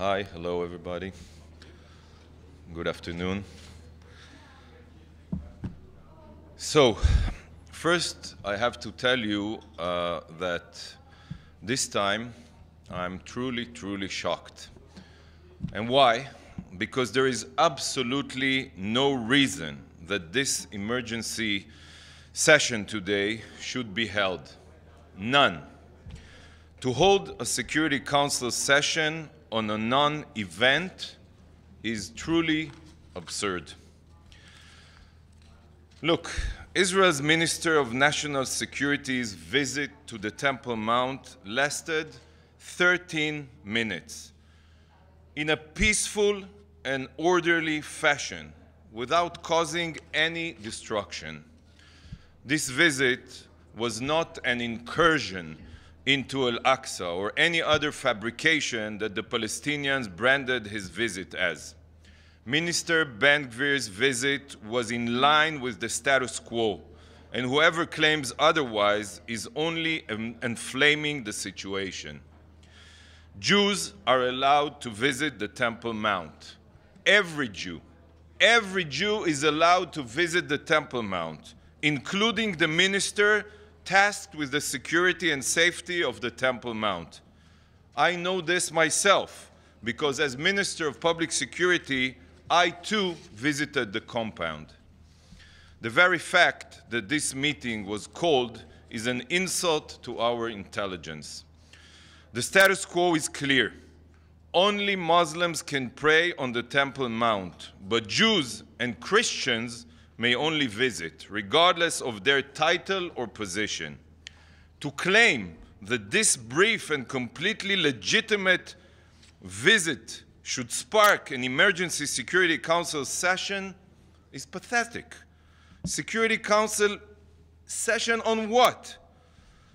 Hi, hello everybody. Good afternoon. So, first I have to tell you that this time I'm truly shocked. And why? Because there is absolutely no reason that this emergency session today should be held. None. To hold a Security Council session on a non-event is truly absurd. Look, Israel's Minister of National Security's visit to the Temple Mount lasted 13 minutes in a peaceful and orderly fashion without causing any destruction. This visit was not an incursion into Al-Aqsa or any other fabrication that the Palestinians branded his visit as. Minister Ben-Gvir's visit was in line with the status quo, and whoever claims otherwise is only inflaming the situation. Jews are allowed to visit the Temple Mount. Every Jew is allowed to visit the Temple Mount, including the minister tasked with the security and safety of the Temple Mount. I know this myself because as Minister of Public Security, I too visited the compound. The very fact that this meeting was called is an insult to our intelligence. The status quo is clear. Only Muslims can pray on the Temple Mount, but Jews and Christians may only visit, regardless of their title or position. To claim that this brief and completely legitimate visit should spark an emergency Security Council session is pathetic. Security Council session on what?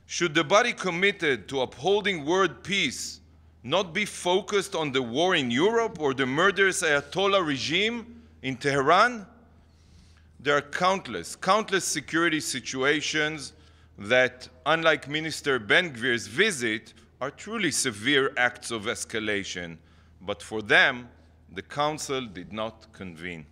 Should the body committed to upholding world peace not be focused on the war in Europe or the murderous Ayatollah regime in Tehran? There are countless security situations that, unlike Minister Ben-Gvir's visit, are truly severe acts of escalation. But for them, the Council did not convene.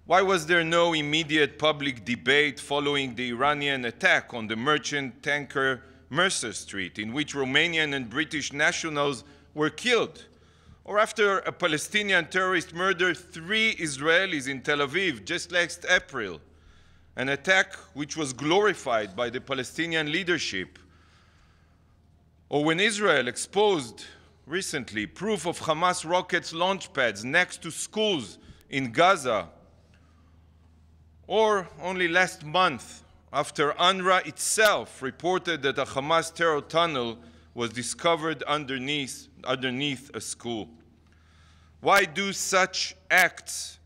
Why was there no immediate public debate following the Iranian attack on the merchant tanker Mercer Street, in which Romanian and British nationals were killed? Or after a Palestinian terrorist murdered 3 Israelis in Tel Aviv just last April, an attack which was glorified by the Palestinian leadership? Or when Israel exposed recently proof of Hamas rockets launch pads next to schools in Gaza? Or only last month, after UNRWA itself reported that a Hamas terror tunnel was discovered underneath a school? Why do such acts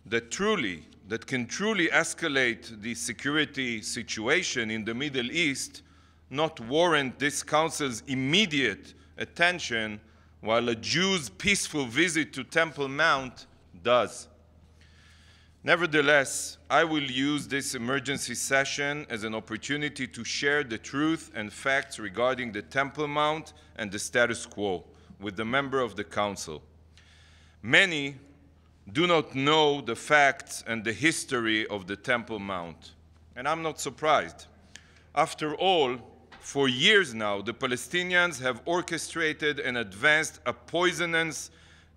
that can truly escalate the security situation in the Middle East not warrant this Council's immediate attention, while a Jew's peaceful visit to Temple Mount does? Nevertheless, I will use this emergency session as an opportunity to share the truth and facts regarding the Temple Mount and the status quo with the member of the Council. Many do not know the facts and the history of the Temple Mount, and I'm not surprised. After all, for years now, the Palestinians have orchestrated and advanced a poisonous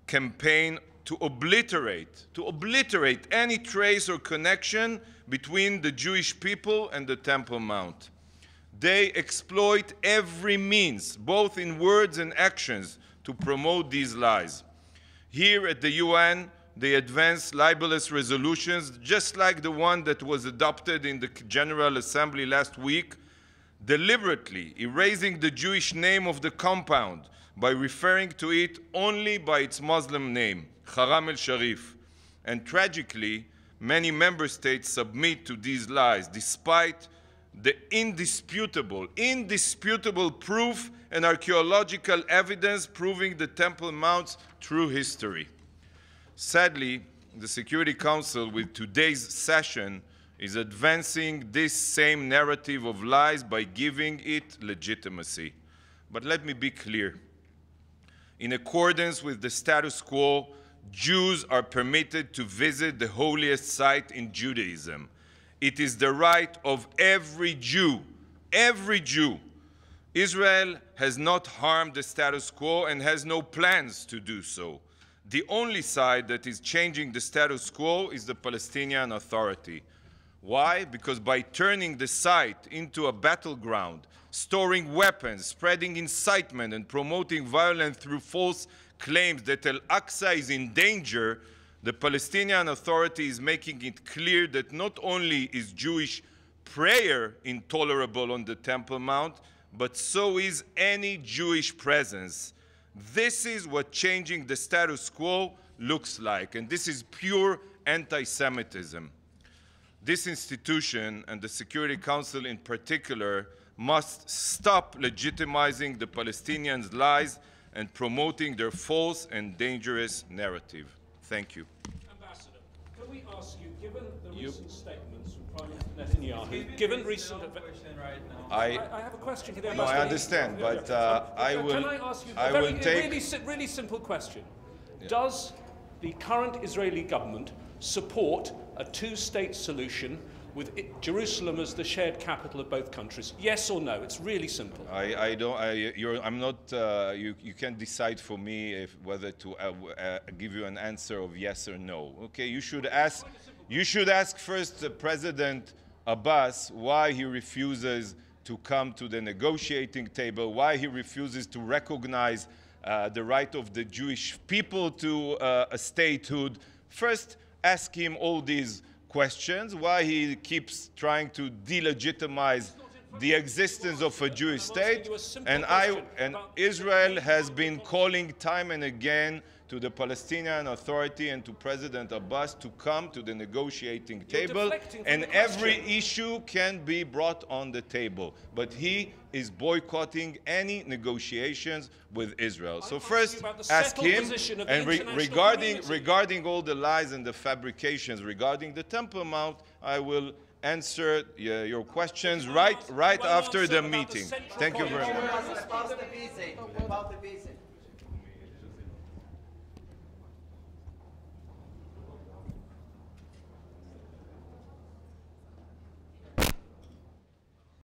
campaign to obliterate any trace or connection between the Jewish people and the Temple Mount. They exploit every means, both in words and actions, to promote these lies. Here at the UN, they advance libelous resolutions, just like the one that was adopted in the General Assembly last week, deliberately erasing the Jewish name of the compound by referring to it only by its Muslim name, Haram el-Sharif. And tragically, many member states submit to these lies, despite the indisputable proof and archaeological evidence proving the Temple Mount's true history. Sadly, the Security Council, with today's session, is advancing this same narrative of lies by giving it legitimacy. But let me be clear. In accordance with the status quo, Jews are permitted to visit the holiest site in Judaism. It is the right of every Jew. Israel has not harmed the status quo and has no plans to do so. The only side that is changing the status quo is the Palestinian Authority. Why? Because by turning the site into a battleground, storing weapons, spreading incitement, and promoting violence through false claims that Al-Aqsa is in danger, the Palestinian Authority is making it clear that not only is Jewish prayer intolerable on the Temple Mount, but so is any Jewish presence. This is what changing the status quo looks like, and this is pure anti-Semitism. This institution, and the Security Council in particular, must stop legitimizing the Palestinians' lies and promoting their false and dangerous narrative. Thank you. Ambassador, can we ask you, given the recent statements from Prime Minister Netanyahu, given recent I have a question to the Ambassador. No, I understand, but I will. Can I ask you a really simple question? Yeah. Does the current Israeli government support a two-state solution with Jerusalem as the shared capital of both countries? Yes or no? It's really simple. I'm not. You can't decide for me whether to give you an answer of yes or no. Okay, you should ask. You should ask first President Abbas why he refuses to come to the negotiating table, why he refuses to recognize the right of the Jewish people to a statehood. First, ask him all these questions, why he keeps trying to delegitimize the existence of a Jewish state. And Israel has been calling time and again to the Palestinian Authority and to President Abbas to come to the negotiating table, and every issue can be brought on the table. But he is boycotting any negotiations with Israel. So first, ask him, and regarding all the lies and the fabrications regarding the Temple Mount, I will answer your questions right after the meeting. Thank you very much. About the visa.